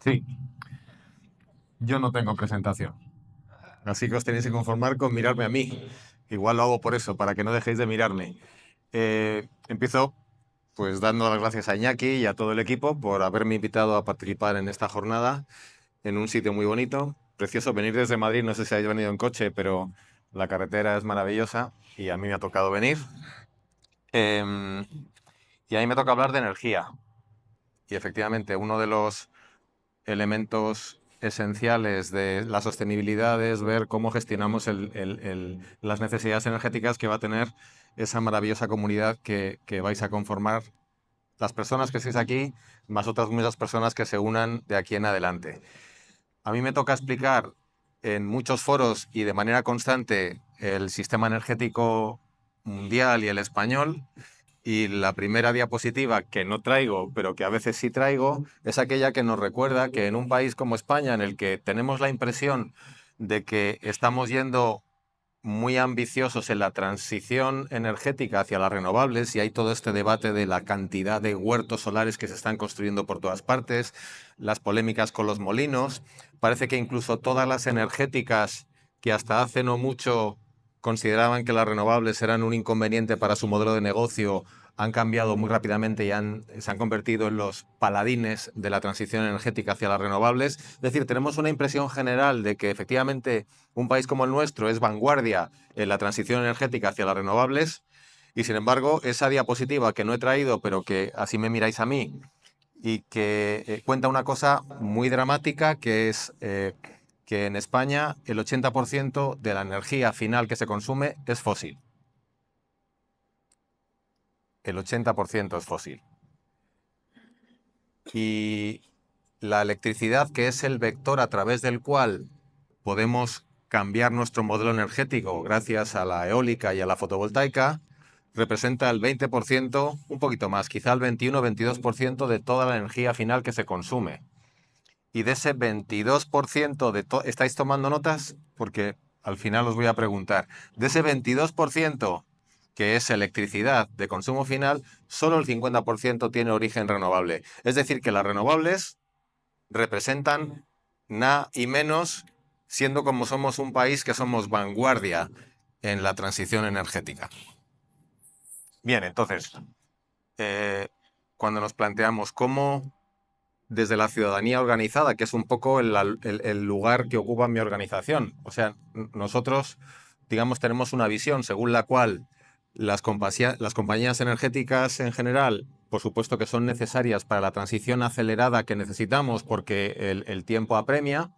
Sí, yo no tengo presentación. Así que os tenéis que conformar con mirarme a mí. Igual lo hago por eso, para que no dejéis de mirarme. Empiezo pues dando las gracias a Iñaki y a todo el equipo por haberme invitado a participar en esta jornada en un sitio muy bonito. Precioso venir desde Madrid, no sé si habéis venido en coche, pero la carretera es maravillosa y a mí me ha tocado venir. Em, y a mí me toca hablar de energía. Y efectivamente, uno de los elementos esenciales de la sostenibilidad es ver cómo gestionamos las necesidades energéticas que va a tener esa maravillosa comunidad que vais a conformar las personas que estéis aquí, más otras muchas personas que se unan de aquí en adelante. A mí me toca explicar en muchos foros y de manera constante el sistema energético mundial y el español. Y la primera diapositiva que no traigo, pero que a veces sí traigo, es aquella que nos recuerda que en un país como España, en el que tenemos la impresión de que estamos yendo muy ambiciosos en la transición energética hacia las renovables, y hay todo este debate de la cantidad de huertos solares que se están construyendo por todas partes, las polémicas con los molinos, parece que incluso todas las energéticas que hasta hace no mucho consideraban que las renovables eran un inconveniente para su modelo de negocio, han cambiado muy rápidamente y se han convertido en los paladines de la transición energética hacia las renovables. Es decir, tenemos una impresión general de que efectivamente un país como el nuestro es vanguardia en la transición energética hacia las renovables y, sin embargo, esa diapositiva que no he traído, pero que así me miráis a mí, y que cuenta una cosa muy dramática, que es que en España el 80% de la energía final que se consume es fósil. El 80% es fósil. Y la electricidad, que es el vector a través del cual podemos cambiar nuestro modelo energético gracias a la eólica y a la fotovoltaica, representa el 20%, un poquito más, quizá el 21-22% de toda la energía final que se consume. Y de ese 22% ¿estáis tomando notas? Porque al final os voy a preguntar. De ese 22% que es electricidad de consumo final, solo el 50% tiene origen renovable. Es decir, que las renovables representan nada y menos, siendo como somos un país que somos vanguardia en la transición energética. Bien, entonces, eh, cuando nos planteamos cómo desde la ciudadanía organizada, que es un poco el lugar que ocupa mi organización, o sea, nosotros, digamos, tenemos una visión según la cual las compañías energéticas en general, por supuesto que son necesarias para la transición acelerada que necesitamos porque el tiempo apremia,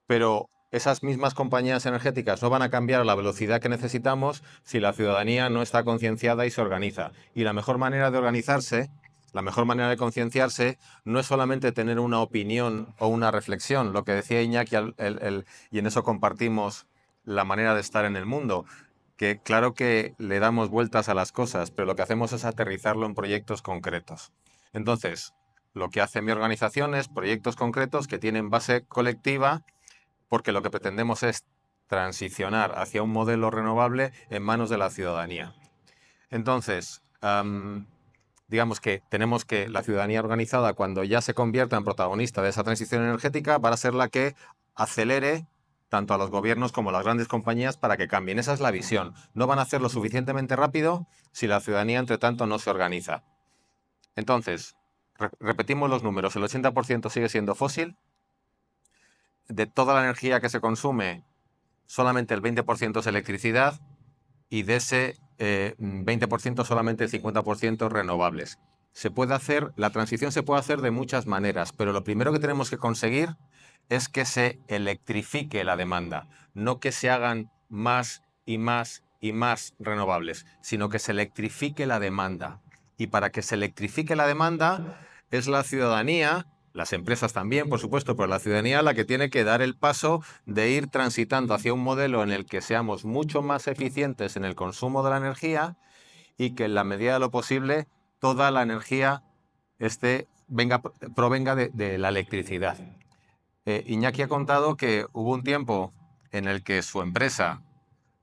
pero esas mismas compañías energéticas no van a cambiar a la velocidad que necesitamos si la ciudadanía no está concienciada y se organiza. Y la mejor manera de organizarse, la mejor manera de concienciarse, no es solamente tener una opinión o una reflexión, lo que decía Iñaki, y en eso compartimos la manera de estar en el mundo, que claro que le damos vueltas a las cosas, pero lo que hacemos es aterrizarlo en proyectos concretos. Entonces, lo que hace mi organización es proyectos concretos que tienen base colectiva, porque lo que pretendemos es transicionar hacia un modelo renovable en manos de la ciudadanía. Entonces, digamos que tenemos que la ciudadanía organizada, cuando ya se convierta en protagonista de esa transición energética, va a ser la que acelere tanto a los gobiernos como a las grandes compañías para que cambien. Esa es la visión. No van a hacerlo suficientemente rápido si la ciudadanía, entre tanto, no se organiza. Entonces, repetimos los números. El 80% sigue siendo fósil. De toda la energía que se consume, solamente el 20% es electricidad, y de ese 20% solamente el 50% renovables. La transición se puede hacer de muchas maneras, pero lo primero que tenemos que conseguir es que se electrifique la demanda, no que se hagan más y más y más renovables, sino que se electrifique la demanda. Y para que se electrifique la demanda, es la ciudadanía, las empresas también, por supuesto, pero la ciudadanía la que tiene que dar el paso de ir transitando hacia un modelo en el que seamos mucho más eficientes en el consumo de la energía y que en la medida de lo posible toda la energía provenga de la electricidad. Iñaki ha contado que hubo un tiempo en el que su empresa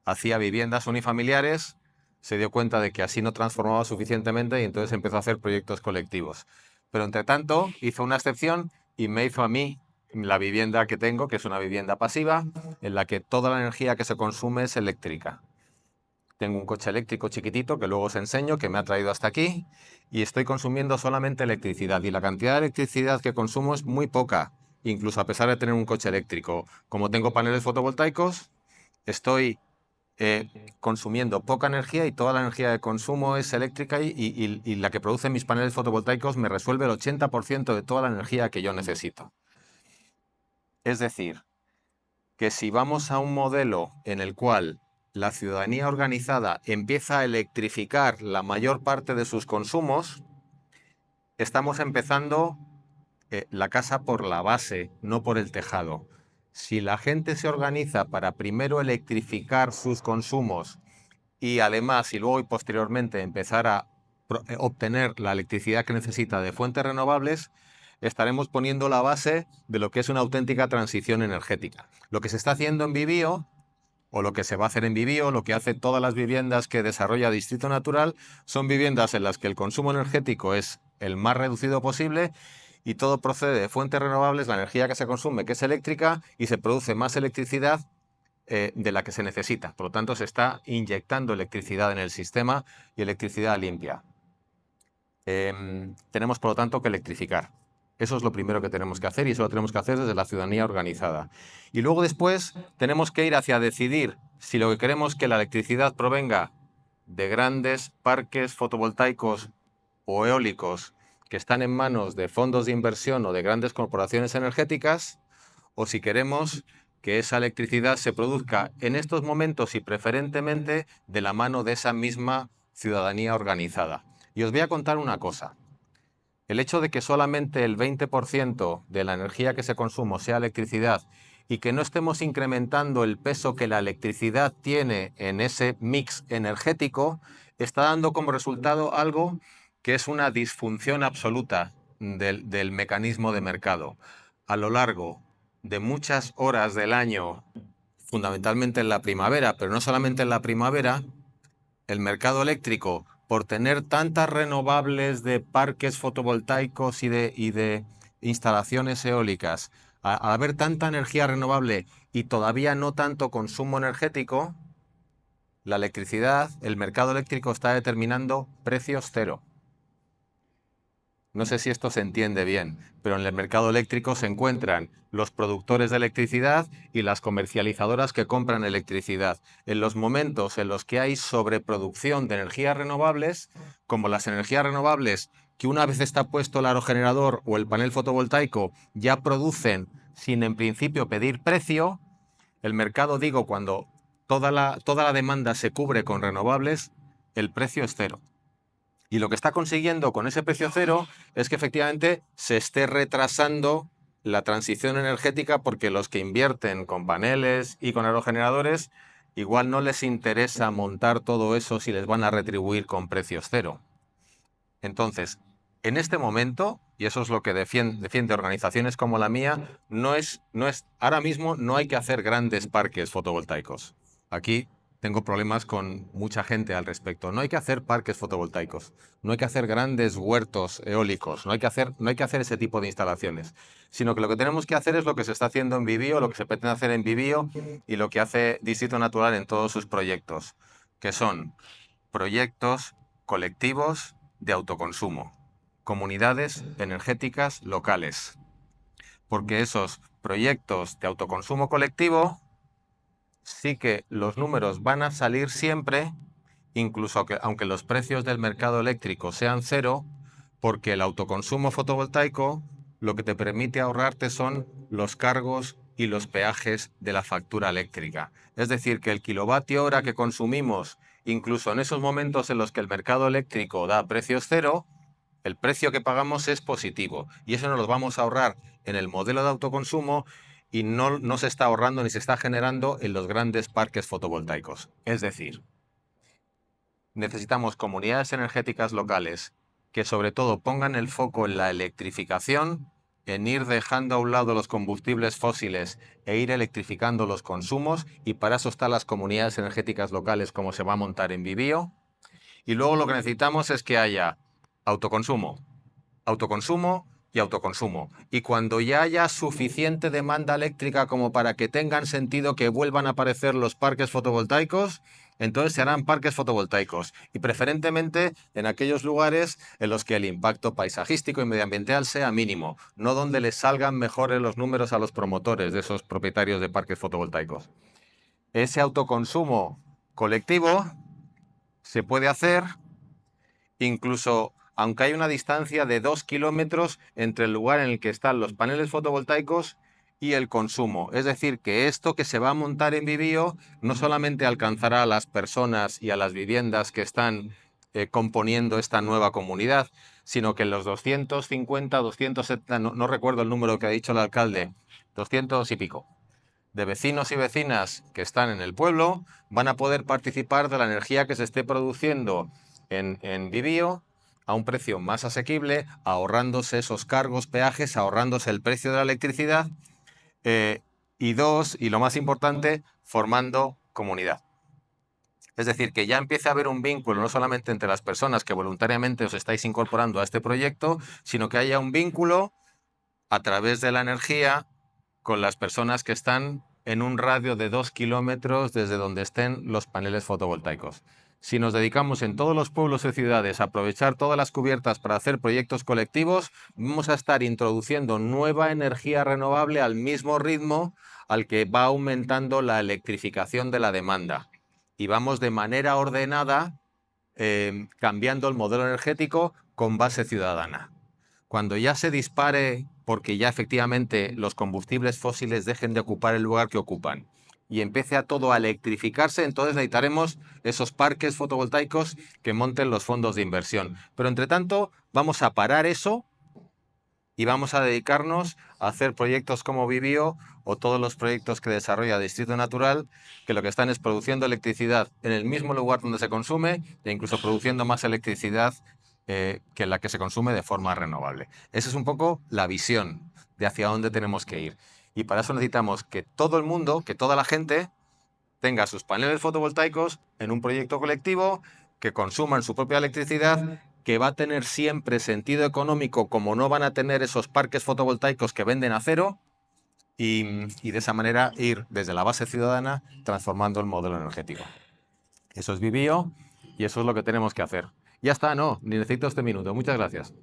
hacía viviendas unifamiliares, se dio cuenta de que así no transformaba suficientemente y entonces empezó a hacer proyectos colectivos. Pero entre tanto hizo una excepción y me hizo a mí la vivienda que tengo, que es una vivienda pasiva, en la que toda la energía que se consume es eléctrica. Tengo un coche eléctrico chiquitito que luego os enseño, que me ha traído hasta aquí, y estoy consumiendo solamente electricidad. Y la cantidad de electricidad que consumo es muy poca, incluso a pesar de tener un coche eléctrico. Como tengo paneles fotovoltaicos, estoy consumiendo poca energía y toda la energía de consumo es eléctrica y la que producen mis paneles fotovoltaicos me resuelve el 80% de toda la energía que yo necesito. Es decir, que si vamos a un modelo en el cual la ciudadanía organizada empieza a electrificar la mayor parte de sus consumos, estamos empezando la casa por la base, no por el tejado. Si la gente se organiza para primero electrificar sus consumos y además, y luego y posteriormente empezar a obtener la electricidad que necesita de fuentes renovables, estaremos poniendo la base de lo que es una auténtica transición energética. Lo que se está haciendo en Vivio, o lo que se va a hacer en Vivio, lo que hace todas las viviendas que desarrolla Distrito Natural, son viviendas en las que el consumo energético es el más reducido posible y todo procede de fuentes renovables, la energía que se consume, que es eléctrica, y se produce más electricidad de la que se necesita. Por lo tanto, se está inyectando electricidad en el sistema y electricidad limpia. Tenemos, por lo tanto, que electrificar. Eso es lo primero que tenemos que hacer y eso lo tenemos que hacer desde la ciudadanía organizada. Y luego después tenemos que ir hacia decidir si lo que queremos es que la electricidad provenga de grandes parques fotovoltaicos o eólicos que están en manos de fondos de inversión o de grandes corporaciones energéticas, o si queremos que esa electricidad se produzca en estos momentos y preferentemente de la mano de esa misma ciudadanía organizada. Y os voy a contar una cosa. El hecho de que solamente el 20% de la energía que se consume sea electricidad y que no estemos incrementando el peso que la electricidad tiene en ese mix energético, está dando como resultado algo que es una disfunción absoluta del mecanismo de mercado. A lo largo de muchas horas del año, fundamentalmente en la primavera, pero no solamente en la primavera, el mercado eléctrico, por tener tantas renovables de parques fotovoltaicos y de instalaciones eólicas, al haber tanta energía renovable y todavía no tanto consumo energético, la electricidad, el mercado eléctrico está determinando precios cero. No sé si esto se entiende bien, pero en el mercado eléctrico se encuentran los productores de electricidad y las comercializadoras que compran electricidad. En los momentos en los que hay sobreproducción de energías renovables, como las energías renovables que una vez está puesto el aerogenerador o el panel fotovoltaico ya producen sin en principio pedir precio, el mercado, digo, cuando toda la demanda se cubre con renovables, el precio es cero. Y lo que está consiguiendo con ese precio cero es que efectivamente se esté retrasando la transición energética porque los que invierten con paneles y con aerogeneradores igual no les interesa montar todo eso si les van a retribuir con precios cero. Entonces, en este momento, y eso es lo que defiende organizaciones como la mía, ahora mismo no hay que hacer grandes parques fotovoltaicos. Aquí tengo problemas con mucha gente al respecto. No hay que hacer parques fotovoltaicos, no hay que hacer grandes huertos eólicos, no hay que hacer ese tipo de instalaciones, sino que lo que tenemos que hacer es lo que se está haciendo en Vivio, lo que se pretende hacer en Vivio y lo que hace Distrito Natural en todos sus proyectos, que son proyectos colectivos de autoconsumo, comunidades energéticas locales, porque esos proyectos de autoconsumo colectivo sí que los números van a salir siempre, incluso aunque los precios del mercado eléctrico sean cero, porque el autoconsumo fotovoltaico lo que te permite ahorrarte son los cargos y los peajes de la factura eléctrica. Es decir, que el kilovatio hora que consumimos, incluso en esos momentos en los que el mercado eléctrico da precios cero, el precio que pagamos es positivo y eso nos lo vamos a ahorrar en el modelo de autoconsumo y no se está ahorrando ni se está generando en los grandes parques fotovoltaicos. Es decir, necesitamos comunidades energéticas locales que sobre todo pongan el foco en la electrificación, en ir dejando a un lado los combustibles fósiles e ir electrificando los consumos, y para eso están las comunidades energéticas locales como se va a montar en Vivio. Y luego lo que necesitamos es que haya autoconsumo. Autoconsumo y autoconsumo. Y cuando ya haya suficiente demanda eléctrica como para que tengan sentido que vuelvan a aparecer los parques fotovoltaicos, entonces se harán parques fotovoltaicos y preferentemente en aquellos lugares en los que el impacto paisajístico y medioambiental sea mínimo, no donde les salgan mejores los números a los promotores de esos propietarios de parques fotovoltaicos. Ese autoconsumo colectivo se puede hacer incluso aunque hay una distancia de 2 kilómetros entre el lugar en el que están los paneles fotovoltaicos y el consumo. Es decir, que esto que se va a montar en Vivio no solamente alcanzará a las personas y a las viviendas que están componiendo esta nueva comunidad, sino que los 250, 270, no recuerdo el número que ha dicho el alcalde, 200 y pico, de vecinos y vecinas que están en el pueblo van a poder participar de la energía que se esté produciendo en Vivio a un precio más asequible, ahorrándose esos cargos, peajes, ahorrándose el precio de la electricidad y dos, y lo más importante, formando comunidad. Es decir, que ya empiece a haber un vínculo no solamente entre las personas que voluntariamente os estáis incorporando a este proyecto, sino que haya un vínculo a través de la energía con las personas que están en un radio de 2 kilómetros desde donde estén los paneles fotovoltaicos. Si nos dedicamos en todos los pueblos y ciudades a aprovechar todas las cubiertas para hacer proyectos colectivos, vamos a estar introduciendo nueva energía renovable al mismo ritmo al que va aumentando la electrificación de la demanda. Y vamos de manera ordenada cambiando el modelo energético con base ciudadana. Cuando ya se dispare, porque ya efectivamente los combustibles fósiles dejen de ocupar el lugar que ocupan y empiece a todo a electrificarse, entonces necesitaremos esos parques fotovoltaicos que monten los fondos de inversión. Pero entre tanto, vamos a parar eso y vamos a dedicarnos a hacer proyectos como Vivio o todos los proyectos que desarrolla Distrito Natural, que lo que están es produciendo electricidad en el mismo lugar donde se consume e incluso produciendo más electricidad que la que se consume de forma renovable. Esa es un poco la visión de hacia dónde tenemos que ir. Y para eso necesitamos que todo el mundo, que toda la gente tenga sus paneles fotovoltaicos en un proyecto colectivo, que consuman su propia electricidad, que va a tener siempre sentido económico como no van a tener esos parques fotovoltaicos que venden a cero y de esa manera ir desde la base ciudadana transformando el modelo energético. Eso es Vivio y eso es lo que tenemos que hacer. Ya está, no, ni necesito este minuto. Muchas gracias.